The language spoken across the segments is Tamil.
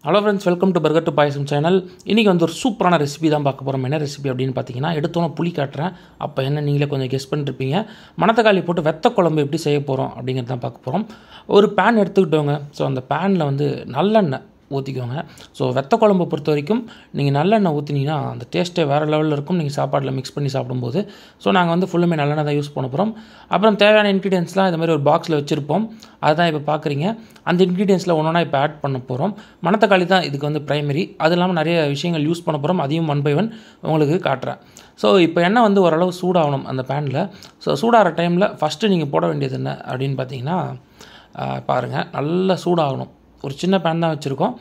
Hello friends, welcome to burger to payasam channel. இன்றைக்கி வந்து ஒரு சூப்பரான ரெசிபி தான் பார்க்க போகிறோம். என்ன ரெசிபி அப்படின்னு பார்த்தீங்கன்னா, எடுத்தோன்னே புளி காட்டுறேன். அப்போ என்ன நீங்களே கொஞ்சம் கெஸ் பண்ணிருப்பீங்க. மணத்தக்காளி போட்டு வெத்த குழம்பு எப்படி செய்ய போகிறோம் அப்படிங்கிறது தான் பார்க்க போகிறோம். ஒரு பேன் எடுத்துக்கிட்டோங்க. ஸோ அந்த பேனில் வந்து நல்லெண்ணெய் ஊற்றிக்கோங்க. ஸோ வெத்த குழம்பை பொறுத்த வரைக்கும் நீங்கள் நல்லெண்ணெய் ஊற்றினீங்கன்னா அந்த டேஸ்ட்டே வேறு லெவலில் இருக்கும். நீங்கள் சாப்பாட்டில் மிக்ஸ் பண்ணி சாப்பிடும்போது. ஸோ நாங்கள் வந்து ஃபுல்லுமே நல்லெண்ணெய் தான் யூஸ் பண்ண போகிறோம். அப்புறம் தேவையான இன்க்ரீடியன்ஸ்லாம் இது மாதிரி ஒரு பாக்ஸில் வச்சுருப்போம். அதுதான் இப்போ பார்க்குறீங்க. அந்த இன்க்ரீடியன்ஸில் ஒன்றா இப்போ ஆட் பண்ண போகிறோம். மணத்தக்காளி தான் இதுக்கு வந்து ப்ரைமரி. அது இல்லாமல் நிறைய விஷயங்கள் யூஸ் பண்ண போகிறோம். அதையும் 1 by 1 உங்களுக்கு காட்டுறேன். ஸோ இப்போ எண்ணெய் வந்து ஓரளவு சூடாகணும் அந்த பேனில். ஸோ சூடாகிற டைமில் ஃபஸ்ட்டு நீங்கள் போட வேண்டியது என்ன அப்படின்னு பார்த்தீங்கன்னா, பாருங்கள், நல்லா சூடாகணும். ஒரு சின்ன பேன் தான் வச்சுருக்கோம்.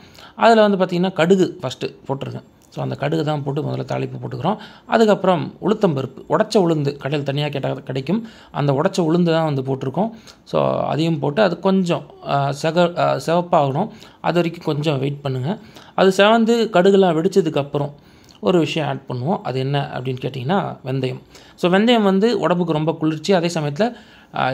அதில் வந்து பார்த்திங்கன்னா கடுகு ஃபஸ்ட்டு போட்டுருங்க. ஸோ அந்த கடுகு தான் போட்டு முதல்ல தாளிப்பு போட்டுக்கிறோம். அதுக்கப்புறம் உளுத்தம்பருப்பு, உடச்ச உளுந்து கடையில் தனியாக கேட்டால் கிடைக்கும். அந்த உடச்ச உளுந்து தான் வந்து போட்டிருக்கோம். ஸோ அதையும் போட்டு அது கொஞ்சம் சிவப்பாகணும். அது வரைக்கும் கொஞ்சம் வெயிட் பண்ணுங்கள். அது செவந்து கடுகுலாம் வெடித்ததுக்கப்புறம் ஒரு விஷயம் ஆட் பண்ணுவோம். அது என்ன அப்படின்னு கேட்டிங்கன்னா, வெந்தயம். ஸோ வெந்தயம் வந்து உடம்புக்கு ரொம்ப குளிர்ச்சி. அதே சமயத்தில்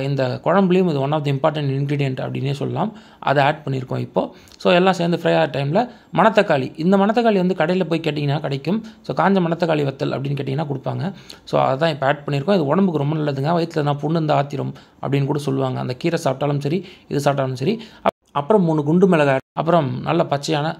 இந்த குழம்புலேயும் இது one of the important ingredient அப்படின்னே சொல்லலாம். அதை ஆட் பண்ணியிருக்கோம் இப்போது. ஸோ எல்லாம் சேர்ந்து ஃப்ரை ஆகிற டைமில் மணத்தக்காளி, இந்த மணத்தக்காளி வந்து கடையில் போய் கேட்டிங்கன்னா கிடைக்கும். ஸோ காஞ்ச மணத்தக்காளி வத்தல் அப்படின்னு கேட்டிங்கன்னா கொடுப்பாங்க. ஸோ அதான் இப்போ ஆட் பண்ணியிருக்கோம். இது உடம்புக்கு ரொம்ப நல்லதுங்க. வயிற்றில் நான் புண்ணு இந்த ஆத்திரம் அப்படின்னு கூட சொல்லுவாங்க. அந்த கீரை சாப்பிட்டாலும் சரி, இது சாப்பிட்டாலும் சரி. அப்புறம் 3 குண்டு மிளகாய், அப்புறம் நல்ல பச்சையான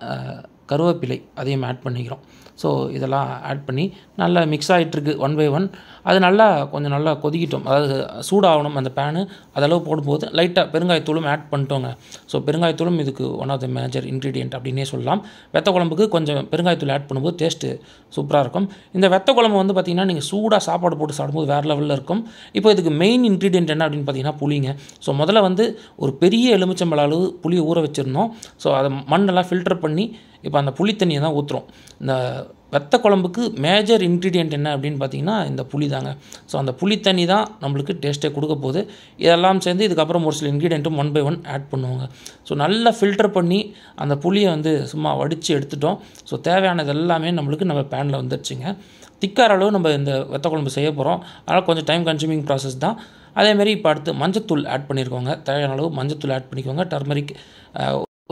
கருவேப்பிலை, அதையும் ஆட் பண்ணிக்கிறோம். ஸோ இதெல்லாம் ஆட் பண்ணி நல்லா மிக்ஸ் ஆகிட்டுருக்கு 1 by 1. அது நல்லா கொஞ்சம் நல்லா கொதிக்கிட்டோம். அதாவது சூடாகணும் அந்த பேனு. அதளவு போடும்போது லைட்டாக பெருங்காயத்தூளும் ஆட் பண்ணிட்டோங்க. ஸோ பெருங்காயத்தூளும் இதுக்கு one of the major ingredient அப்படின்னே சொல்லலாம். வெத்த குழம்புக்கு கொஞ்சம் பெருங்காயத்தூள் ஆட் பண்ணும்போது டேஸ்ட்டு சூப்பராக இருக்கும். இந்த வெத்த குழம்பு வந்து பார்த்திங்கன்னா, நீங்கள் சூடாக சாப்பாடு போட்டு சாப்பிடும்போது வேறு லெவலில் இருக்கும். இப்போ இதுக்கு மெயின் இன்க்ரீடியன்ட் என்ன அப்படின்னு பார்த்தீங்கன்னா, புளிங்க. ஸோ முதல்ல வந்து ஒரு பெரிய எலுமிச்சம்பழ அளவு புளியை ஊற வச்சுருந்தோம். ஸோ அதை மண்ணெல்லாம் ஃபில்டர் பண்ணி இப்போ அந்த புளி தண்ணியை தான் ஊற்றுறோம். இந்த வெத்த குழம்புக்கு மேஜர் இன்க்ரீடியன்ட் என்ன அப்படின்னு பார்த்தீங்கன்னா, இந்த புளி தாங்க. ஸோ அந்த புளி தண்ணி தான் நம்மளுக்கு டேஸ்ட்டே கொடுக்க போகுது. இதெல்லாம் சேர்ந்து இதுக்கப்புறம் ஒரு சில இன்க்ரீடியண்ட்டும் 1 by 1 ஆட் பண்ணுவாங்க. ஸோ நல்லா ஃபில்டர் பண்ணி அந்த புளியை வந்து சும்மா வடித்து எடுத்துட்டோம். ஸோ தேவையானது எல்லாமே நம்மளுக்கு நம்ம பேனில் வந்துடுச்சுங்க. திக்கார அளவு நம்ம இந்த வெத்த குழம்பு செய்ய போகிறோம். அதனால் கொஞ்சம் டைம் கன்சூமிங் ப்ராசஸ் தான். அதேமாரி இப்போ அடுத்து மஞ்சத்தூள் ஆட் பண்ணியிருக்கோங்க. தேவையான அளவு மஞ்சத்தூள் ஆட் பண்ணிக்கோங்க. டர்மரிக்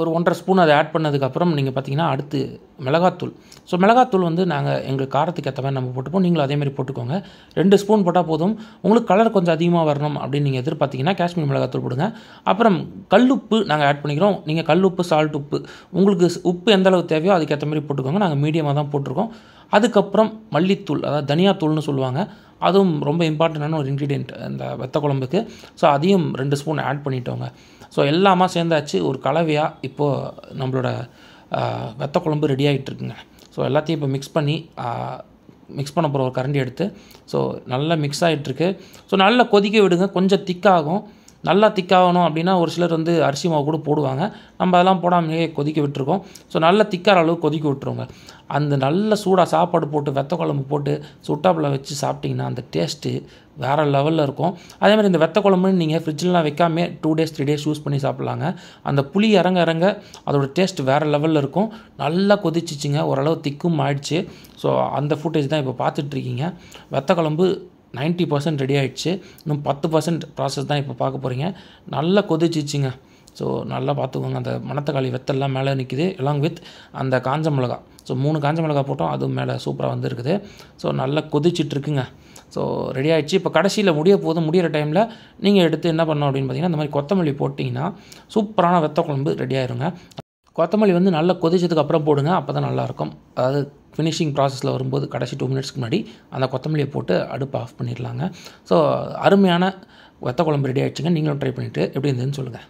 ஒரு 1.5 ஸ்பூன் அதை ஆட் பண்ணதுக்கப்புறம் நீங்கள் பார்த்தீங்கன்னா அடுத்து மிளகாத்தூள். ஸோ மிளகாத்தூள் வந்து நாங்கள் எங்கள் காரத்துக்கு ஏற்ற மாதிரி நம்ம போட்டுப்போம். நீங்களும் அதேமாதிரி போட்டுக்கோங்க. 2 ஸ்பூன் போட்டால் போதும். உங்களுக்கு கலர் கொஞ்சம் அதிகமாக வரணும் அப்படின்னு நீங்கள் எதிர்பார்த்தீங்கன்னா காஷ்மீர் மிளகாத்தூள் போடுங்க. அப்புறம் கல்லுப்பு நாங்கள் ஆட் பண்ணிக்கிறோம். நீங்கள் கல்லுப்பு, சால்ட் உப்பு, உங்களுக்கு உப்பு எந்த அளவு தேவையோ அதுக்கேற்ற மாதிரி போட்டுக்கோங்க. நாங்கள் மீடியமாக தான் போட்டிருக்கோம். அதுக்கப்புறம் மல்லித்தூள், அதாவது தனியாத்தூள்னு சொல்லுவாங்க. அதுவும் ரொம்ப இம்பார்ட்டண்டான ஒரு இன்க்ரீடியன்ட் இந்த வெத்த குழம்புக்கு. ஸோ அதையும் 2 ஸ்பூன் ஆட் பண்ணிட்டோங்க. ஸோ எல்லாமே சேர்ந்தாச்சு ஒரு கலவையாக இப்போது நம்மளோட வெத்த குழம்பு ரெடி ஆகிட்டுருக்குங்க. ஸோ எல்லாத்தையும் இப்போ மிக்ஸ் பண்ண போகிற ஒரு கரண்டி எடுத்து, ஸோ நல்லா மிக்ஸ் ஆகிட்டுருக்கு. ஸோ நல்லா கொதிக்க விடுங்க. கொஞ்சம் திக்காகும். நல்லா திக்காகணும் அப்படின்னா ஒரு சிலர் வந்து அரிசி மாவு கூட போடுவாங்க. நம்ம அதெல்லாம் போடாமலே கொதிக்க விட்டுருக்கோம். ஸோ நல்லா திக்கார அளவு கொதிக்க விட்டுருவோங்க. அந்த நல்ல சூடாக சாப்பாடு போட்டு வெத்த குழம்பு போட்டு சுட்டாப்பில் வச்சு சாப்பிட்டிங்கன்னா அந்த டேஸ்ட்டு வேறு லெவலில் இருக்கும். அதேமாதிரி இந்த வெத்த குழம்புன்னு நீங்கள் ஃப்ரிட்ஜிலலாம் வைக்காமே 2 days 3 days யூஸ் பண்ணி சாப்பிட்லாங்க. அந்த புளி இறங்க அதோடய டேஸ்ட் வேறு லெவலில் இருக்கும். நல்லா கொதிச்சிச்சிங்க. ஓரளவு திக்கும் ஆயிடுச்சு. ஸோ அந்த ஃபுட்டேஜ் தான் இப்போ பார்த்துட்ருக்கீங்க. வெத்த குழம்பு 90% ரெடி ஆகிடுச்சு. இன்னும் 10% ப்ராசஸ் தான் இப்போ பார்க்க போகிறீங்க. நல்லா கொதிச்சிச்சிங்க. ஸோ நல்லா பார்த்துக்கோங்க. அந்த மணத்தக்காளி வெத்தெல்லாம் மேலே நிற்கிது, எலாங் வித் அந்த காஞ்ச மிளகா. ஸோ 3 காஞ்ச மிளகா போட்டோம். அதுவும் மேலே சூப்பராக வந்துருக்குது. ஸோ நல்லா கொதிச்சிட்ருக்குங்க. ஸோ ரெடி ஆகிடுச்சு. இப்போ கடைசியில் முடிகிற டைமில் நீங்கள் எடுத்து என்ன பண்ணணும் அப்படின்னு பார்த்தீங்கன்னா, இந்த மாதிரி கொத்தமல்லி போட்டிங்கன்னா சூப்பரான வெத்த குழம்பு ரெடி ஆயிருங்க. கொத்தமல்லி வந்து நல்லா கொதிச்சதுக்கு அப்புறம் போடுங்க. அப்போ தான் நல்லாயிருக்கும். அதாவது ஃபினிஷிங் ப்ராசஸில் வரும்போது கடைசி 2 மினிட்ஸ்க்கு முன்னாடி அந்த கொத்தமல்லியை போட்டு அடுப்பை ஆஃப் பண்ணிடலாங்க. ஸோ அருமையான வெத்த குழம்பு ரெடி ஆகிடுச்சுங்க. நீங்களும் ட்ரை பண்ணிவிட்டு எப்படி இருந்ததுன்னு சொல்லுங்கள்.